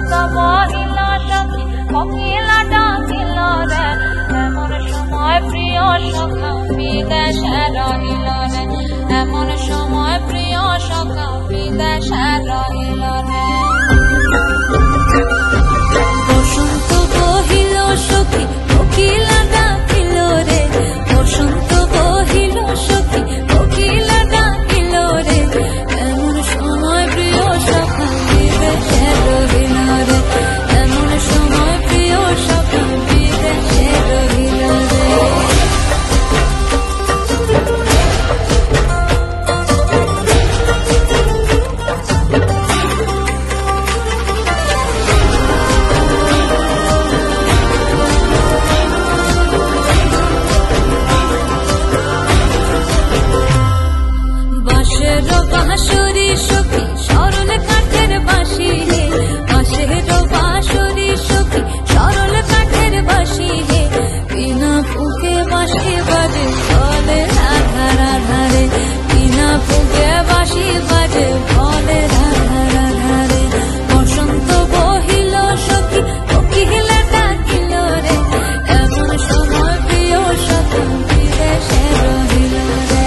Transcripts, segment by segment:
বসন্ত বহিল সখী কোকিলা ডাকিল রে এমন সময় প্রিয় সখা বিদেশে রহিল রে এমন সময় প্রিয় সখা বিদেশে রহিল রে বসন্ত বহিল সখী কোকিলা ডাকিল রে বসন্ত বহিল সখী কোকিলা ডাকিল রে এমন সময় প্রিয় সখা বিদেশে রহিল রে এমন সময় প্রিয় সখা বিদেশে রহিল রে বাঁশরি সখী সরল কাঠের বাঁশি হে বাঁশের বাঁশরি সখী সরল কাঠের বাঁশি হে বিনা ফুঁকে বাঁশি বাজে ফলে রাধা রাধা রে বিনা ফুঁকে বাঁশি বাজে ফলে রাধা রাধা রে বসন্ত বহিল সখী কোকিলা ডাকিল রে এমন সময় প্রিয় সখী বিদেশে রহিল রে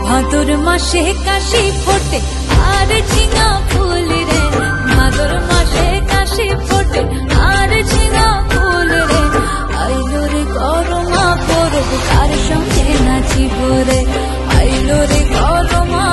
ভাদর মাসে কাশি ফোটে আর ঝিঙা ফুল রে ভাদর মাসে কাশি ফোটে আর ঝিঙা ফুল রে আইলো রে করমা পরব কার সঙ্গে নাচিব রে আইলো রে করমা